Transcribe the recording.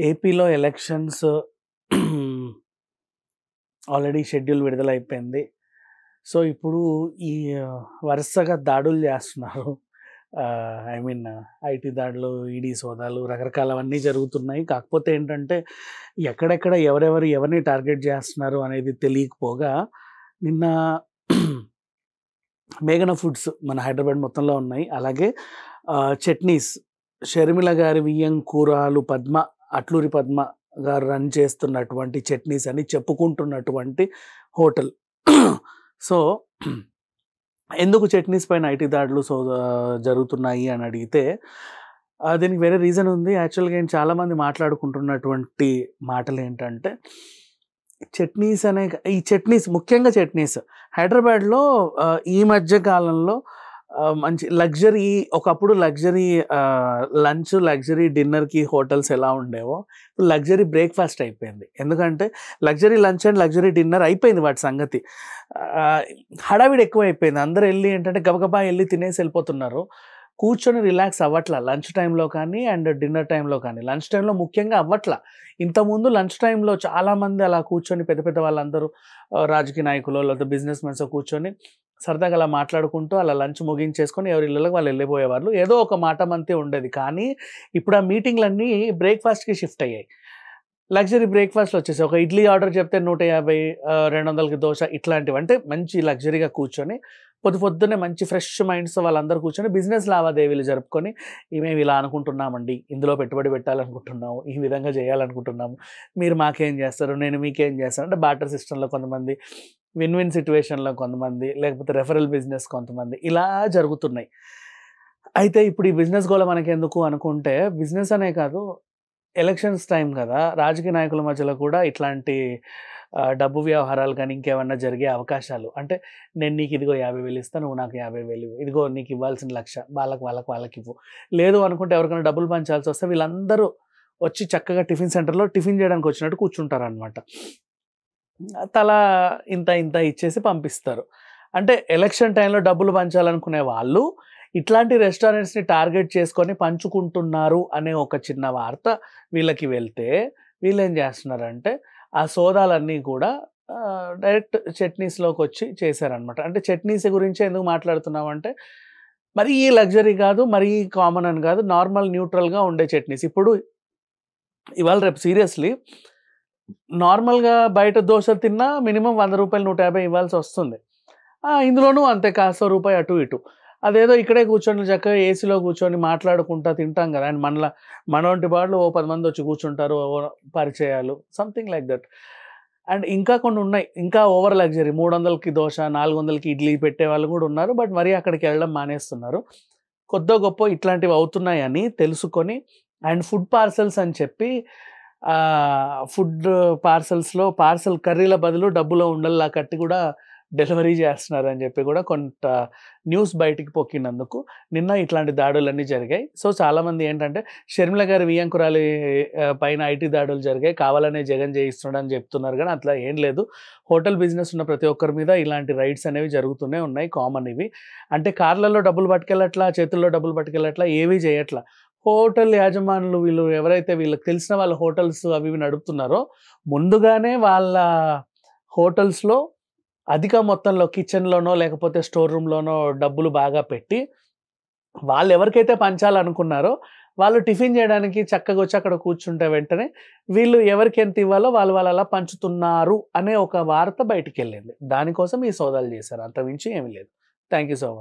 ఏపీలో elections already schedule విడుదలైపోయింది. So, ఇప్పుడు ఈ వరుసగా దాడులు చేస్తున్నారు. ఐ మీన్ ఐటీ దాడులు, ఈడీ సోదాలు రకరకాలవన్నీ జరుగుతున్నాయి. కాకపోతే ఏంటంటే, ఎక్కడెక్కడ ఎవరిని టార్గెట్ చేస్తున్నారు అనేది తెలియకపోగా నిన్న మేఘన ఫుడ్స్ మన హైదరాబాద్ మొత్తంలో ఉన్నాయి. అలాగే చట్నీస్ షర్మిల గారి వియ్యంకురాలు పద్మ, అట్లూరి పద్మ గారు రన్ చేస్తున్నటువంటి చట్నీస్ అని చెప్పుకుంటున్నటువంటి హోటల్. సో, ఎందుకు చట్నీస్ పైన ఐటీ దాడులు జరుగుతున్నాయి అని అడిగితే దీనికి వేరే రీజన్ ఉంది. యాక్చువల్‌గా చాలామంది మాట్లాడుకుంటున్నటువంటి మాటలేంటంటే, చట్నీస్ ఈ చట్నీస్ ముఖ్యంగా చట్నీస్ హైదరాబాద్‌లో ఈ మధ్య కాలంలో మంచి లగ్జరీ ఒకప్పుడు లగ్జరీ లంచ్, లగ్జరీ డిన్నర్‌కి హోటల్స్ ఎలా ఉండేవో ఇప్పుడు లగ్జరీ బ్రేక్‌ఫాస్ట్ అయిపోయింది. ఎందుకంటే luxury lunch and luxury dinner అయిపోయింది వాటి సంగతి. హడావిడి ఎక్కువైపోయింది. అందరూ ఎళ్లి ఏంటంటే గబగబా ఎళ్లి తినేసి వెళ్ళిపోతున్నారు. కూర్చొని రిలాక్స్ అవ్వట్ల. లంచ్ టైంలో కానీ అండ్ డిన్నర్ టైంలో కానీ. లంచ్ టైంలో ముఖ్యంగా అవ్వట్ల. ఇంతకుముందు లంచ్ టైంలో చాలామంది అలా కూర్చొని పెద్ద పెద్ద వాళ్ళందరూ రాజకీయ నాయకులో లేకపోతే బిజినెస్ మెన్సో కూర్చొని సరదాగా అలా మాట్లాడుకుంటూ అలా లంచ్ ముగించేసుకొని ఎవరి ఇళ్ళకి వాళ్ళు వెళ్ళిపోయేవాళ్ళు. ఏదో ఒక మాట మంతే ఉండేది. కానీ ఇప్పుడు ఆ మీటింగ్‌లన్నీ బ్రేక్‌ఫాస్ట్‌కి షిఫ్ట్ అయ్యాయి. లగ్జరీ బ్రేక్‌ఫాస్ట్‌లు వచ్చేసాయి. ఒక ఇడ్లీ ఆర్డర్ చెప్తే 150, 200కి దోస ఇట్లాంటివి. అంటే మంచి లగ్జరీగా కూర్చొని పొద్దున్నే మంచి ఫ్రెష్ మైండ్స్‌తో వాళ్ళందరూ కూర్చొని బిజినెస్ లావాదేవీలు జరుపుకొని, మేము ఇలా అనుకుంటున్నామండి, ఇందులో పెట్టుబడి పెట్టాలనుకుంటున్నాము, ఈ విధంగా చేయాలనుకుంటున్నాము, మీరు మాకేం చేస్తారు, నేను మీకేం చేస్తాను అంటే బార్టర్ సిస్టమ్‌లో కొంతమంది, విన్ విన్ సిట్యుయేషన్‌లో కొంతమంది, లేకపోతే రెఫరల్ బిజినెస్ కొంతమంది ఇలా జరుగుతున్నాయి. అయితే ఇప్పుడు ఈ బిజినెస్ గోల మనకెందుకు అనుకుంటే, బిజినెస్ అనే కాదు, ఎలక్షన్స్ టైం కదా! రాజకీయ నాయకుల మధ్యలో కూడా ఇట్లాంటి డబ్బు వ్యవహారాలు కానీ, ఇంకేమన్నా జరిగే అవకాశాలు. అంటే నేను నీకు ఇదిగో 50,000 ఇస్తా, నువ్వు నాకు 50,000 ఇవ్వు. ఇదిగో నీకు ఇవ్వాల్సిన 1,00,000 వాళ్ళకివ్వు. లేదు అనుకుంటే ఎవరికైనా డబ్బులు పంచాల్సి వస్తే వీళ్ళందరూ వచ్చి చక్కగా టిఫిన్ సెంటర్‌లో టిఫిన్ చేయడానికి వచ్చినట్టు కూర్చుంటారనమాట. తలా ఇంత ఇంత ఇచ్చేసి పంపిస్తారు. అంటే ఎలక్షన్ టైంలో డబ్బులు పంచాలనుకునే వాళ్ళు ఇట్లాంటి రెస్టారెంట్స్‌ని టార్గెట్ చేసుకొని పంచుకుంటున్నారు అనే ఒక చిన్న వార్త వీళ్ళకి వెళ్తే, వీళ్ళేం చేస్తున్నారంటే ఆ సోదాలన్నీ కూడా డైరెక్ట్ చట్నీస్‌లోకొచ్చి చేశారనమాట. అంటే చట్నీస్ గురించే ఎందుకు మాట్లాడుతున్నామంటే, మరీ లగ్జరీ కాదు, మరీ కామన్ అని కాదు, నార్మల్ న్యూట్రల్‌గా ఉండే చట్నీస్. ఇప్పుడు ఇవాళ రేపు సీరియస్‌లీ నార్మల్‌గా బయట దోస తిన్నా మినిమమ్ రూ. 100, 150 ఇవ్వాల్సొస్తుంది. ఇందులోనూ అంతే కాస్తో రూపాయి అటు ఇటు. అదేదో ఇక్కడే కూర్చొని చక్కగా ఏసీలో కూర్చొని మాట్లాడుకుంటా తింటాం కదా! అండ్ మనవంటి వాళ్ళు ఓ 10 మందొచ్చి కూర్చుంటారు. పరిచయాలు సంథింగ్ లైక్ దట్. అండ్ ఇంకా కొన్ని ఉన్నాయి. ఇంకా ఓవర్ లగ్జరీ 300కి దోస, 400కి ఇడ్లీ పెట్టేవాళ్ళు కూడా ఉన్నారు. బట్ మరీ అక్కడికెళ్ళడం మానేస్తున్నారు. కొద్దో గొప్పో ఇట్లాంటివి అవుతున్నాయని తెలుసుకొని అండ్ ఫుడ్ పార్సెల్స్ అని చెప్పి ఫుడ్ పార్సెల్స్‌లో పార్సెల్ కర్రీల బదులు డబ్బులో ఉండల్లా కట్టి కూడా డెలివరీ చేస్తున్నారని చెప్పి కూడా కొంత న్యూస్ బయటికి పొక్కినందుకు నిన్న ఇట్లాంటి దాడులన్నీ జరిగాయి. సో, చాలామంది ఏంటంటే షర్మిల గారి వియ్యంకురాలి పైన ఐటీ దాడులు జరిగాయి. కావాలనే జగన్ చేయిస్తున్నాడని చెప్తున్నారు గానీ అట్లా ఏం లేదు. హోటల్ బిజినెస్ ఉన్న ప్రతి ఒక్కరి మీద ఇలాంటి రైడ్స్ అనేవి జరుగుతూనే ఉన్నాయి. కామన్ ఇవి. అంటే కార్‌లలో డబ్బులు పట్టుకెళ్ళట్లా, చేతుల్లో డబ్బులు పట్టుకెళ్ళట్లా, ఏవి చేయట్లా. హోటల్ యాజమానులు వీళ్ళు ఎవరైతే వీళ్ళకి తెలిసిన వాళ్ళ హోటల్స్ అవి ఇవి నడుపుతున్నారో ముందుగానే వాళ్ళ హోటల్స్‌లో అధిక మొత్తంలో కిచెన్‌లోనో లేకపోతే స్టోర్ రూమ్‌లోనో డబ్బులు బాగా పెట్టి, వాళ్ళెవరికైతే పంచాలనుకున్నారో వాళ్ళు టిఫిన్ చేయడానికి చక్కగొచ్చి అక్కడ కూర్చుంటే వెంటనే వీళ్ళు ఎవరికెంత ఇవ్వాలో వాళ్ళు అలా పంచుతున్నారు అనే ఒక వార్త బయటికెళ్ళింది. దానికోసం ఈ సోదాలు చేశారు. అంతకుమించి ఏమీ లేదు. Thank you so much.